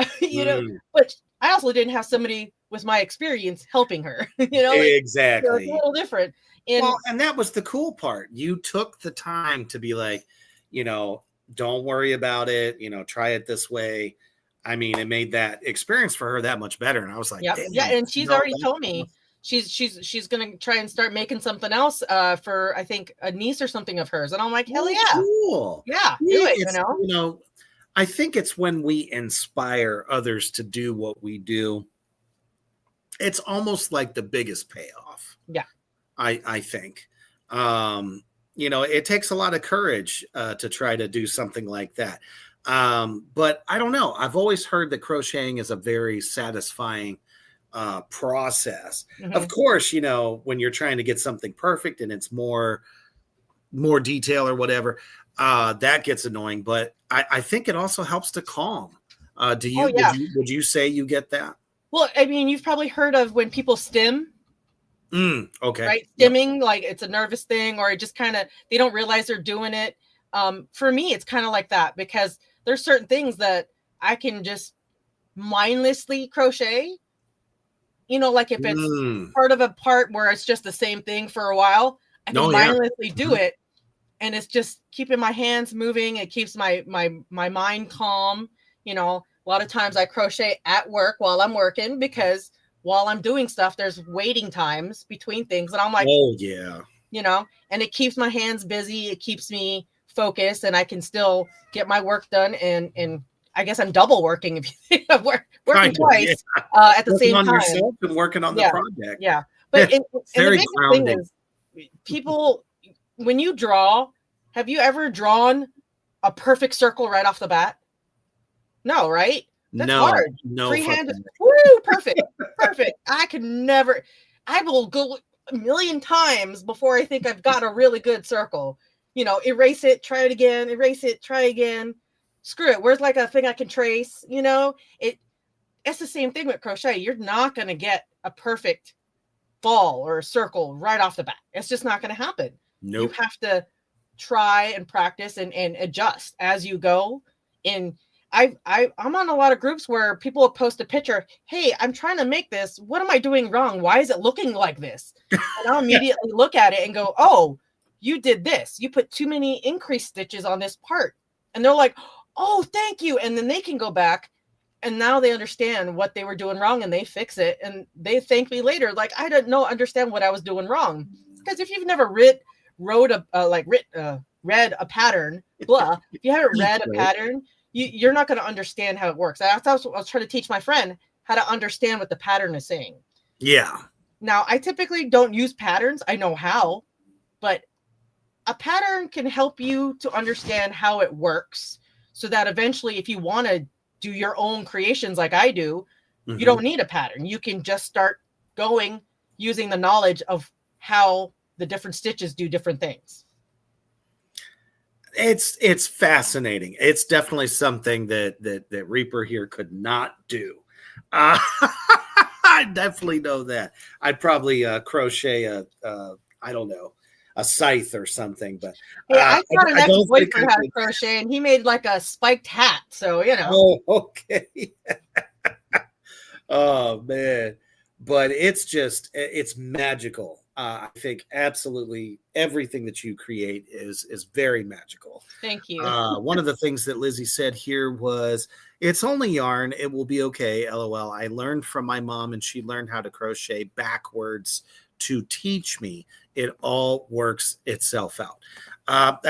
but I also didn't have somebody with my experience helping her, Exactly. So it's a little different. And that was the cool part. You took the time to be like, don't worry about it. Try it this way. I mean, it made that experience for her that much better. And I was like, yeah. And she's already told me she's going to try and start making something else for, I think, a niece or something of hers. And I'm like, hell yeah. Cool. Yeah. Do it, I think it's when we inspire others to do what we do, it's almost like the biggest payoff. Yeah. I think. It takes a lot of courage to try to do something like that. But I don't know. I've always heard that crocheting is a very satisfying process. Of course, when you're trying to get something perfect and it's more detail or whatever, that gets annoying. But I think it also helps to calm. Would you say you get that? Well, I mean, you've probably heard of when people stim. Okay. Right. Stimming, like it's a nervous thing, or it just kind of, they don't realize they're doing it. For me, it's kind of like that, because there's certain things that I can just mindlessly crochet, like if it's part of a part where it's just the same thing for a while, I can mindlessly do it. And it's just keeping my hands moving. It keeps my mind calm. A lot of times I crochet at work while I'm working, because while I'm doing stuff, there's waiting times between things. And I'm like, oh yeah, and it keeps my hands busy. It keeps me focused, and I can still get my work done. And I guess I'm double working if you think of working twice at the same time. Yourself and working on the project. Yeah. But very the grounding. thing is, people, when you draw, have you ever drawn a perfect circle right off the bat? No, right? That's hard. Freehand, perfect. I will go a million times before I think I've got a really good circle. Erase it, try it again, erase it, try again. Screw it. Where's like a thing I can trace? It's the same thing with crochet. You're not going to get a perfect ball or a circle right off the bat. It's just not going to happen. Nope. You have to try and practice and adjust as you go. And I'm on a lot of groups where people will post a picture. Hey, I'm trying to make this. What am I doing wrong? Why is it looking like this? And I'll immediately look at it and go, oh, you did this. You put too many increase stitches on this part. And they're like, oh, thank you. And then they can go back and now they understand what they were doing wrong and they fix it. And they thank me later. Like, I don't know, understand what I was doing wrong. Because if you've never read a pattern, blah, if you haven't read a pattern, you're not going to understand how it works. I was trying to teach my friend how to understand what the pattern is saying. Yeah. Now, I typically don't use patterns. I know how, but a pattern can help you to understand how it works so that eventually, if you want to do your own creations like I do, you don't need a pattern. You can just start going using the knowledge of how the different stitches do different things. It's fascinating. It's definitely something that Reaper here could not do. I definitely know that. I'd probably crochet I don't know, a scythe or something. But yeah, I taught an ex-boyfriend how to crochet, and he made like a spiked hat. So Oh, okay. Oh man, but it's magical. I think absolutely everything that you create is very magical. Thank you. One of the things that Lizzie said here was, it's only yarn. It will be okay. LOL. I learned from my mom and she learned how to crochet backwards to teach me. It all works itself out.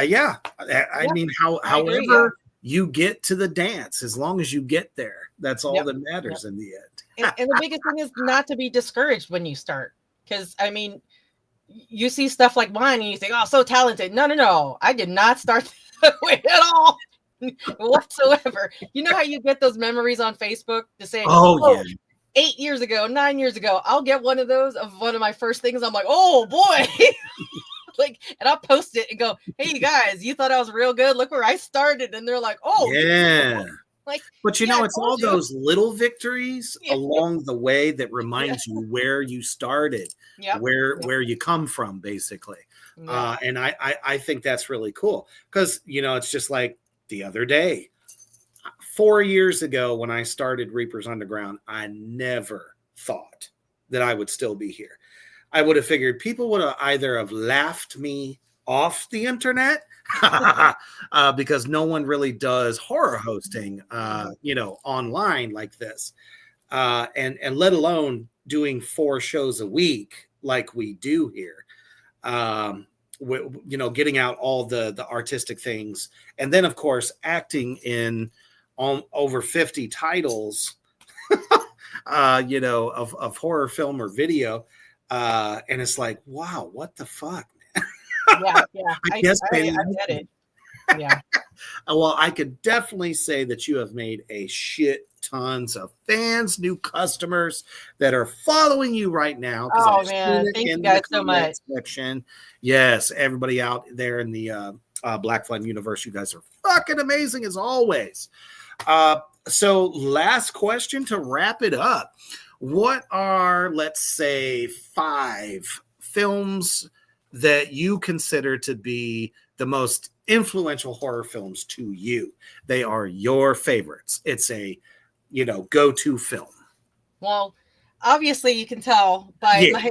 Yeah. I mean, however you get to the dance, as long as you get there, that's all that matters in the end. And the biggest thing is not to be discouraged when you start. Because, I mean, you see stuff like mine and you think, oh, so talented. No. I did not start that way at all whatsoever. You know how you get those memories on Facebook to say, yeah, 8 years ago, 9 years ago, I'll get one of those of one of my first things. I'm like, oh boy. Like, and I'll post it and go, hey, you guys, you thought I was real good. Look where I started. And they're like, oh, yeah. Like, but you know, it's all those little victories along the way that reminds you where you started, where you come from, basically. And I think that's really cool because, you know, it's just like the other day, 4 years ago when I started Reapers Underground, I never thought that I would still be here. I would have figured people would have either have laughed me off the internet because no one really does horror hosting, you know, online like this, and let alone doing 4 shows a week like we do here. You know, getting out all the artistic things, and then of course acting in over 50 titles, you know, of horror film or video, and it's like, wow, what the fuck. Yeah. I guess I get it. Yeah. Well, I could definitely say that you have made a shit tons of fans, new customers that are following you right now. Oh man, thank you guys so much. Section. Yes, everybody out there in the Black Flame universe, you guys are fucking amazing as always. So last question to wrap it up. What are, let's say, 5 films that you consider to be the most influential horror films to you? They are your favorites. It's a, you know, go-to film. Well, obviously you can tell by my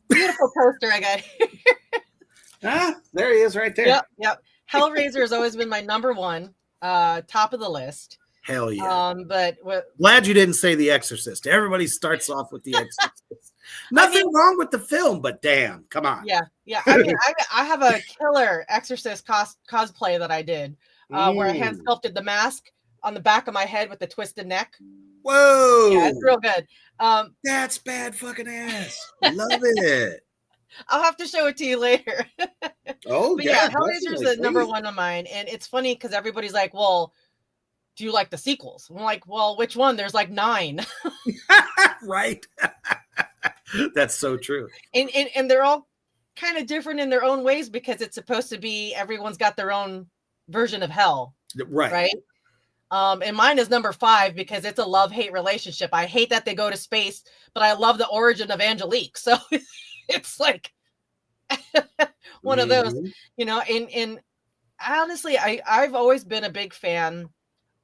beautiful poster I got here. There he is right there. Yep. Hellraiser has always been my number 1, top of the list. Hell yeah. But glad you didn't say The Exorcist. Everybody starts off with The Exorcist. Nothing wrong with the film, but damn, come on. Yeah. I mean, I have a killer Exorcist cosplay that I did, where I hand sculpted the mask on the back of my head with the twisted neck. Whoa. Yeah, it's real good. That's bad fucking ass. Love it. I'll have to show it to you later. Oh, but yeah, Hellraiser is the number 1 of mine. And it's funny because everybody's like, well, do you like the sequels? I'm like, well, which one? There's like 9. Right. That's so true. And they're all kind of different in their own ways because it's supposed to be everyone's got their own version of hell. Right. And mine is number 5 because it's a love-hate relationship. I hate that they go to space, but I love the origin of Angelique. So it's like one of those, you know, and honestly, I've always been a big fan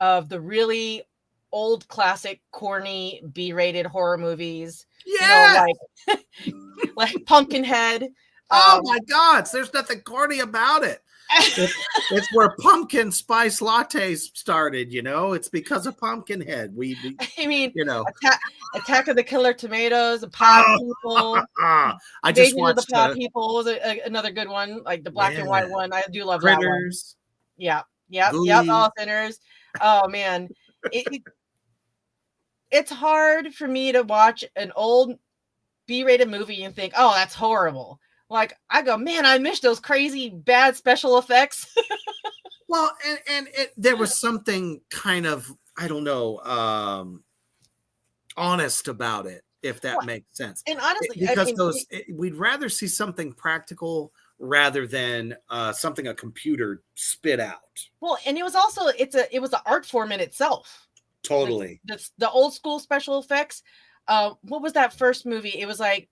of the really old classic corny B-rated horror movies. Yeah. Like Pumpkinhead. Oh my God, there's nothing corny about it. It's where pumpkin spice lattes started, it's because of Pumpkinhead. I mean, Attack of the Killer Tomatoes, the Pod People. I just watched the Pod People was another good one, like the black and white one. I do love Critters. That one. Yep. All Sinners. Oh man, it's hard for me to watch an old B-rated movie and think, oh, that's horrible. Like, I go, man, I miss those crazy bad special effects. Well, and there was something kind of, I don't know, honest about it, if that makes sense. And honestly, because we'd rather see something practical rather than something a computer spit out. Well, and it was also it was an art form in itself. Totally. Like, the old school special effects. What was that first movie? It was like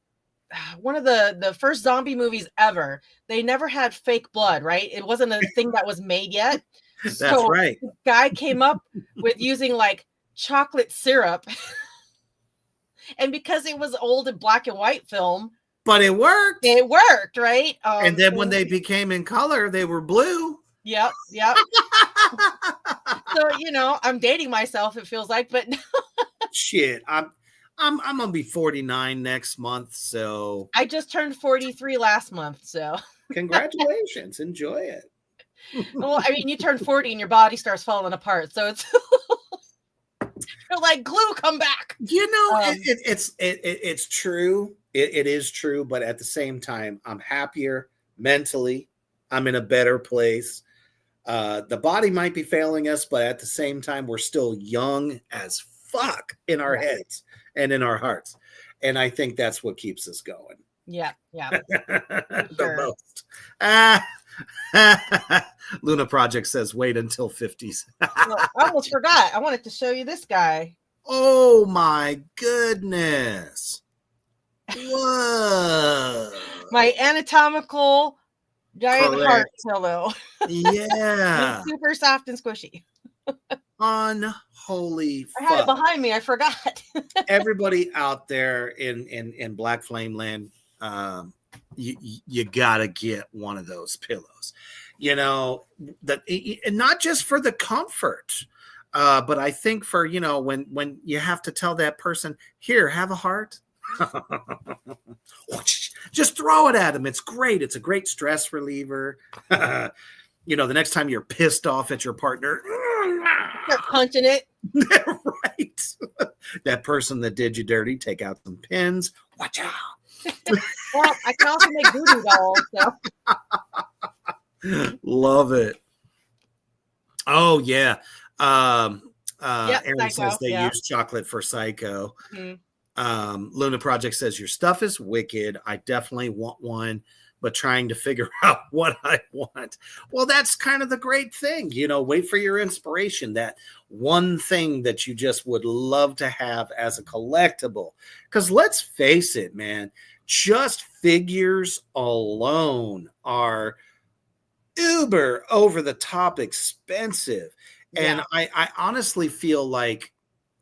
one of the first zombie movies ever. They never had fake blood, right? It wasn't a thing that was made yet. That's right. The guy came up with using like chocolate syrup. And because it was old and black and white film. But it worked. It worked, right? And then when they became in color, they were blue. Yep. So, I'm dating myself, it feels like, but shit. I'm gonna be 49 next month, so I just turned 43 last month, so congratulations. Enjoy it. Well, I mean, you turn 40 and your body starts falling apart, so it's you're like, glue, come back. It's true. It is true, but at the same time, I'm happier mentally. I'm in a better place. The body might be failing us, but at the same time, we're still young as fuck in our heads and in our hearts. And I think that's what keeps us going. Yeah. The most. Luna Project says, wait until 50s. I almost forgot. I wanted to show you this guy. Oh my goodness. Whoa. My anatomical giant heart pillow. Yeah. Super soft and squishy. Unholy fuck. I had it behind me. I forgot. Everybody out there in Black Flame Land, you gotta get one of those pillows. That, and not just for the comfort, but I think for when you have to tell that person, here, have a heart. Just throw it at them. It's great. It's a great stress reliever. The next time you're pissed off at your partner, you're punching it. Right. That person that did you dirty, take out some pins. Watch out. Well, I can also make voodoo dolls. So. Love it. Oh yeah. Aaron Psycho, says they use chocolate for Psycho. Mm-hmm. Luna Project says your stuff is wicked. I definitely want one, but trying to figure out what I want. Well, that's kind of the great thing, wait for your inspiration. That one thing that you just would love to have as a collectible. Because let's face it, man, just figures alone are uber over the top expensive. And I honestly feel like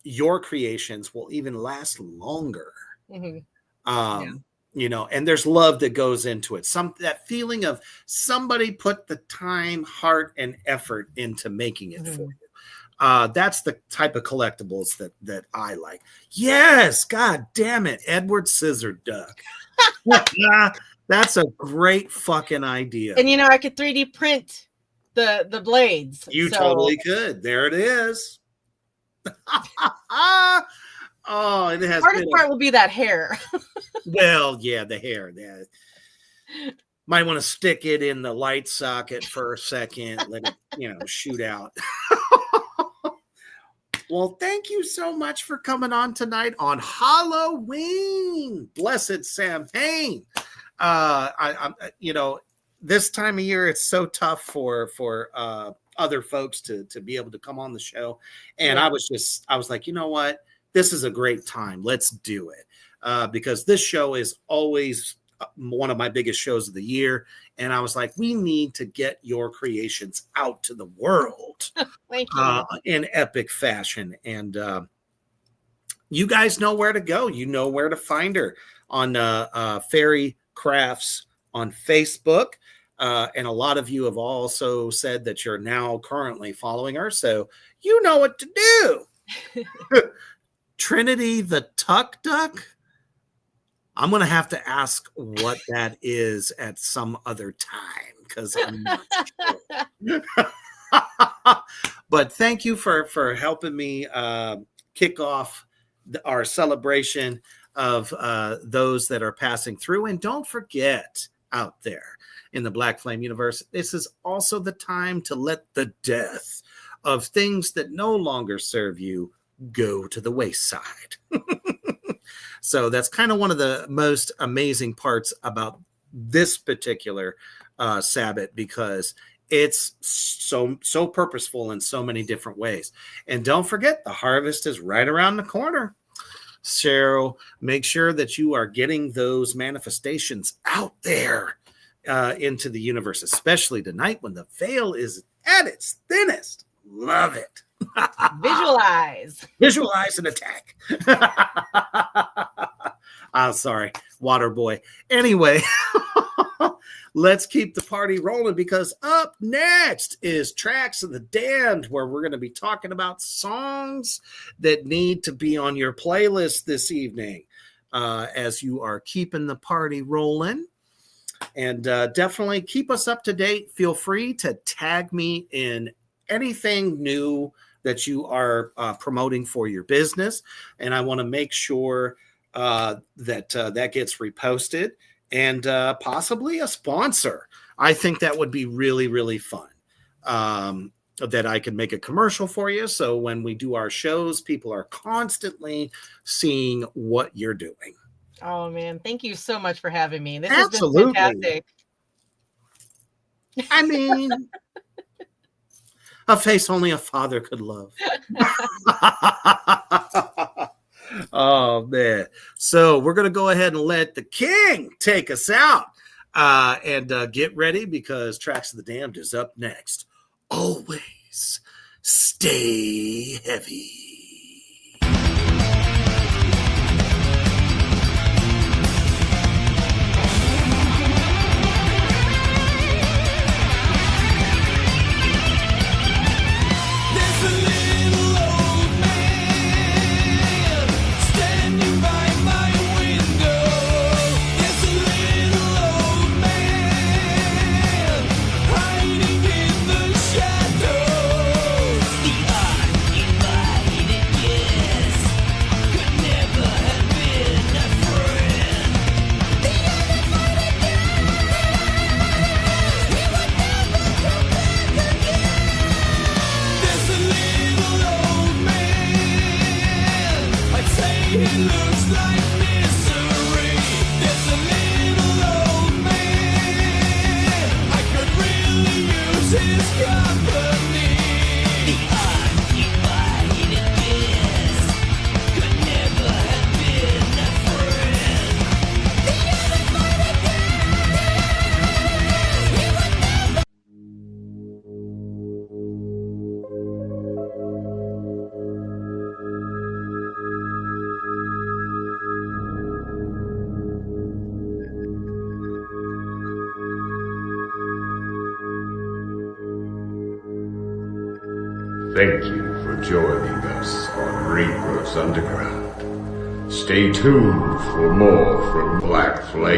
your creations will even last longer. Mm-hmm. And there's love that goes into it. That feeling of somebody put the time, heart, and effort into making it for you. That's the type of collectibles that I like. Yes, God damn it, Edward Scissor Duck. That's a great fucking idea. And I could 3D print the blades. You totally could. There it is. Oh, it has. Hardest part will be that hair. Well, yeah, the hair. Might want to stick it in the light socket for a second, let it, shoot out. Well, thank you so much for coming on tonight on Halloween. Blessed Samhain. I this time of year it's so tough for other folks to be able to come on the show, and I was like, you know what? This is a great time. Let's do it. Because this show is always one of my biggest shows of the year. And I was like, we need to get your creations out to the world Thank you. in epic fashion. And you guys know where to go. You know where to find her on FairyKrafts on Facebook. And a lot of you have also said that you're now currently following her. So you know what to do. Trinity the Tuck Duck. I'm going to have to ask what that is at some other time because I'm not sure. But thank you for helping me kick off our celebration of those that are passing through. And don't forget, out there in the Black Flame universe, this is also the time to let the death of things that no longer serve you go to the wayside. So that's kind of one of the most amazing parts about this particular Sabbath, because it's so purposeful in so many different ways. And don't forget, the harvest is right around the corner. So make sure that you are getting those manifestations out there into the universe, especially tonight when the veil is at its thinnest. Love it. Visualize an attack. I'm sorry, water boy. Anyway, let's keep the party rolling, because up next is Tracks of the Damned, where we're going to be talking about songs that need to be on your playlist this evening as you are keeping the party rolling. And definitely keep us up to date. Feel free to tag me in anything new that you are promoting for your business. And I want to make sure that gets reposted, and possibly a sponsor. I think that would be really, really fun. That I can make a commercial for you. So when we do our shows, people are constantly seeing what you're doing. Oh man, thank you so much for having me. This Absolutely. has been fantastic. I mean, a face only a father could love. Oh man. So we're going to go ahead and let the king take us out and get ready, because Tracks of the Damned is up next. Always stay heavy. Thank you for joining us on Rebirth Underground. Stay tuned for more from Black Flame.